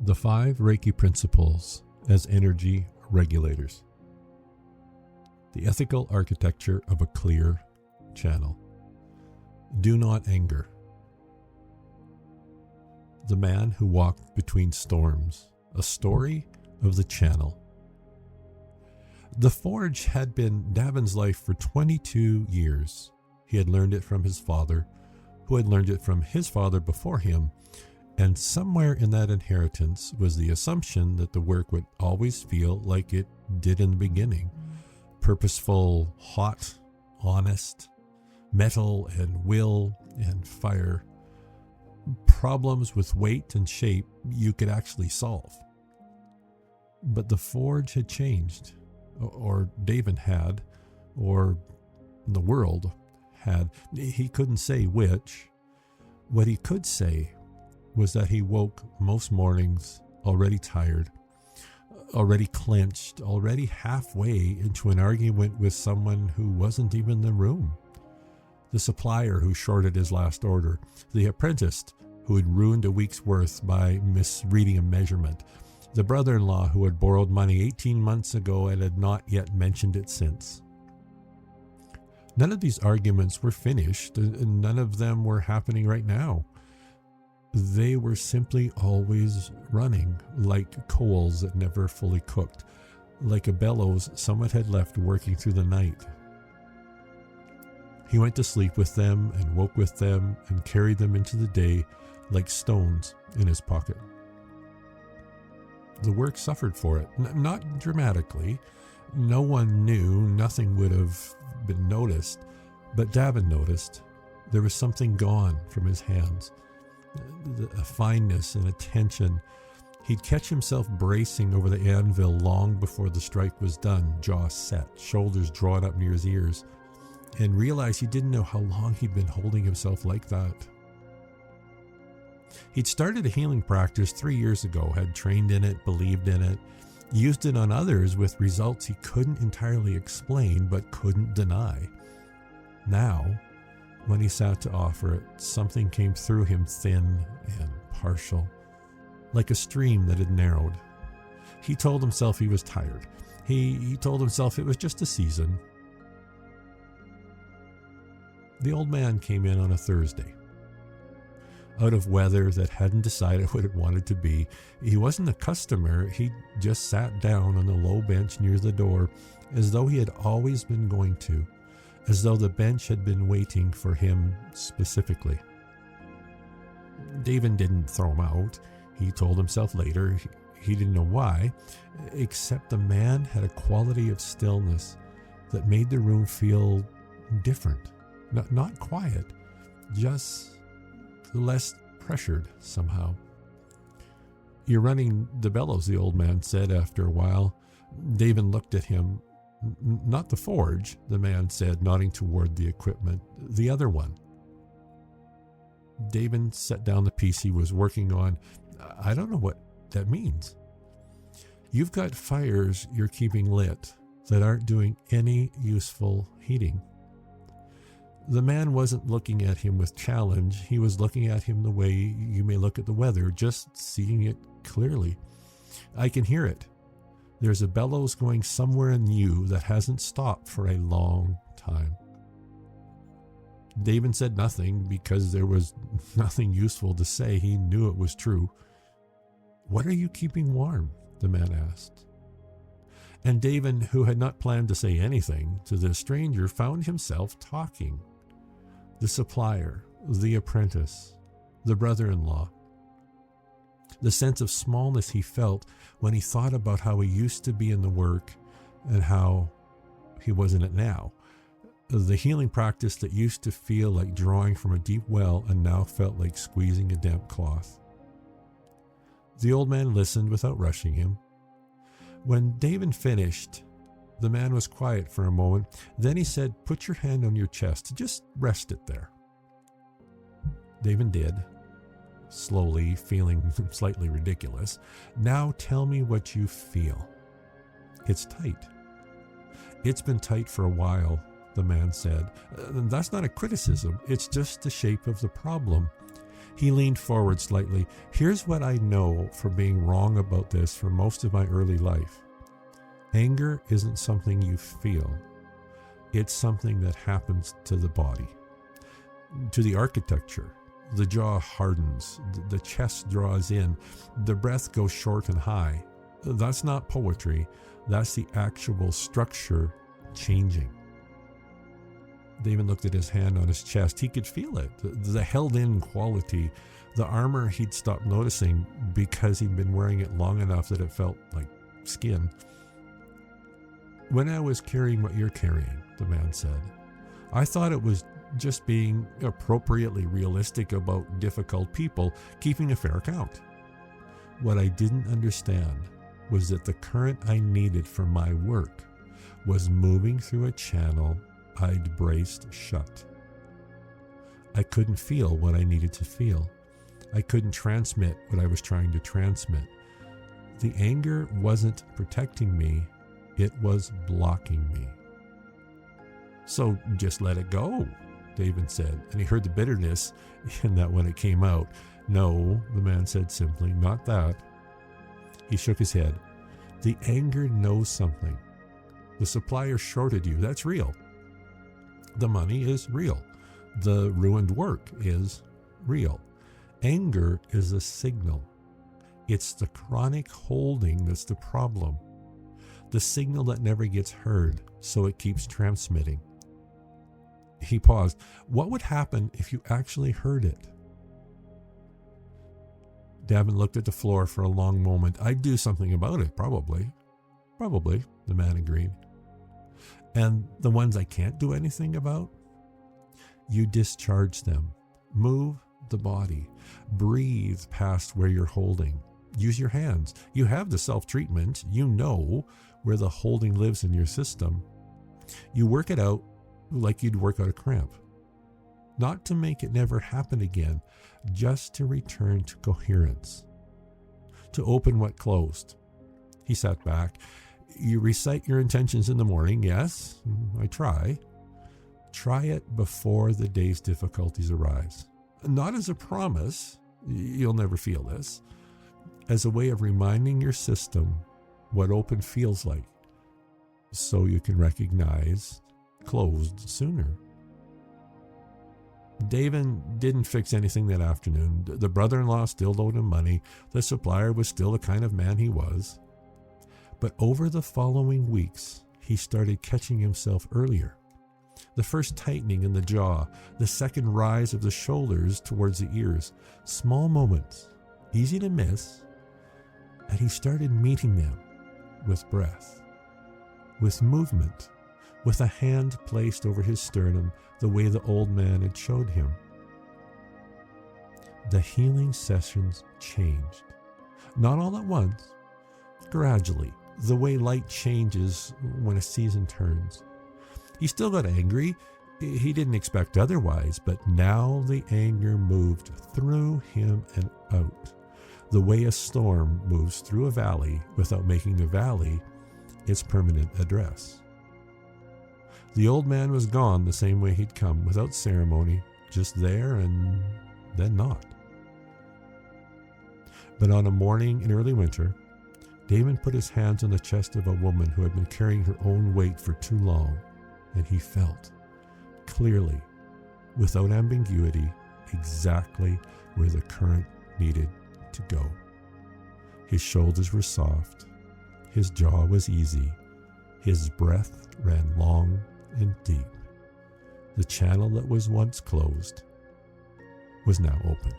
The 5 Reiki Principles as Energy Regulators. The ethical architecture of a clear channel. Do not anger. The man who walked between storms. A story of the channel. The forge had been Davin's life for 22 years. He had learned it from his father, who had learned it from his father before him, and somewhere in that inheritance was the assumption that the work would always feel like it did in the beginning. Purposeful, hot, honest, metal and will and fire. Problems with weight and shape you could actually solve. But the forge had changed, or Davin had, or the world had. He couldn't say which. What he could say was that he woke most mornings already tired, already clenched, already halfway into an argument with someone who wasn't even in the room. The supplier who shorted his last order, the apprentice who had ruined a week's worth by misreading a measurement, the brother-in-law who had borrowed money 18 months ago and had not yet mentioned it since. None of these arguments were finished, and none of them were happening right now. They were simply always running, like coals that never fully cooked, like a bellows someone had left working through the night. He went to sleep with them and woke with them and carried them into the day like stones in his pocket. The work suffered for it, not dramatically. No one knew, nothing would have been noticed, but Davin noticed. There was something gone from his hands. A fineness and attention. He'd catch himself bracing over the anvil long before the strike was done, jaw set, shoulders drawn up near his ears, and realize he didn't know how long he'd been holding himself like that. He'd started a healing practice 3 years ago, had trained in it, believed in it, used it on others with results he couldn't entirely explain but couldn't deny. Now, when he sat to offer it, something came through him thin and partial, like a stream that had narrowed. He told himself he was tired. He told himself it was just a season. The old man came in on a Thursday. Out of weather that hadn't decided what it wanted to be. He wasn't a customer. He just sat down on the low bench near the door, as though he had always been going to, as though the bench had been waiting for him specifically. Davin didn't throw him out. He told himself later he didn't know why, except the man had a quality of stillness that made the room feel different. Not quiet, just less pressured somehow. "You're running the bellows," the old man said after a while. Davin looked at him. "Not the forge," the man said, nodding toward the equipment. "The other one." Davin set down the piece he was working on. "I don't know what that means." "You've got fires you're keeping lit that aren't doing any useful heating." The man wasn't looking at him with challenge. He was looking at him the way you may look at the weather, just seeing it clearly. "I can hear it. There's a bellows going somewhere in you that hasn't stopped for a long time." Davin said nothing because there was nothing useful to say. He knew it was true. "What are you keeping warm?" the man asked. And Davin, who had not planned to say anything to the stranger, found himself talking. The supplier, the apprentice, the brother-in-law. The sense of smallness he felt when he thought about how he used to be in the work and how he was in it now. The healing practice that used to feel like drawing from a deep well and now felt like squeezing a damp cloth. The old man listened without rushing him. When Davin finished, the man was quiet for a moment. Then he said, "Put your hand on your chest. Just rest it there." Davin did, slowly, feeling slightly ridiculous. "Now tell me what you feel." "It's tight." "It's been tight for a while," the man said. "That's not a criticism. It's just the shape of the problem. He leaned forward slightly. Here's what I know from being wrong about this for most of my early life. Anger isn't something you feel. It's something that happens to the body, to the architecture. The jaw hardens, the chest draws in, the breath goes short and high. That's not poetry. That's the actual structure changing. David looked at his hand on his chest. He could feel it, the held-in quality. The armor he'd stopped noticing because he'd been wearing it long enough that it felt like skin. When I was carrying what you're carrying, the man said, I thought it was just being appropriately realistic about difficult people, keeping a fair account. What I didn't understand was that the current I needed for my work was moving through a channel I'd braced shut. I couldn't feel what I needed to feel. I couldn't transmit what I was trying to transmit. The anger wasn't protecting me, it was blocking me. So just let it go, David said, and he heard the bitterness in that when it came out. No, the man said simply, not that. He shook his head. The anger knows something. The supplier shorted you. That's real. The money is real. The ruined work is real. Anger is a signal. It's the chronic holding that's the problem. The signal that never gets heard, so it keeps transmitting. He paused. What would happen if you actually heard it? Davin looked at the floor for a long moment. I'd do something about it, probably. Probably, the man agreed. And the ones I can't do anything about? You discharge them. Move the body. Breathe past where you're holding. Use your hands. You have the self-treatment. You know where the holding lives in your system. You work it out like you'd work out a cramp. Not to make it never happen again, just to return to coherence. To open what closed. He sat back. You recite your intentions in the morning. Yes, I try. Try it before the day's difficulties arise. Not as a promise, you'll never feel this, as a way of reminding your system what open feels like, so you can recognize closed sooner. David didn't fix anything that afternoon. The brother-in-law still owed him money. The supplier was still the kind of man he was. But over the following weeks, he started catching himself earlier. The first tightening in the jaw, the second rise of the shoulders towards the ears. Small moments, easy to miss, and he started meeting them with breath, with movement, with a hand placed over his sternum the way the old man had showed him. The healing sessions changed. Not all at once, gradually, the way light changes when a season turns. He still got angry. He didn't expect otherwise, but now the anger moved through him and out. The way a storm moves through a valley without making the valley its permanent address. The old man was gone the same way he'd come, without ceremony, just there and then not. But on a morning in early winter, David put his hands on the chest of a woman who had been carrying her own weight for too long, and he felt, clearly, without ambiguity, exactly where the current needed to go. His shoulders were soft, his jaw was easy, his breath ran long and deep. The channel that was once closed was now open.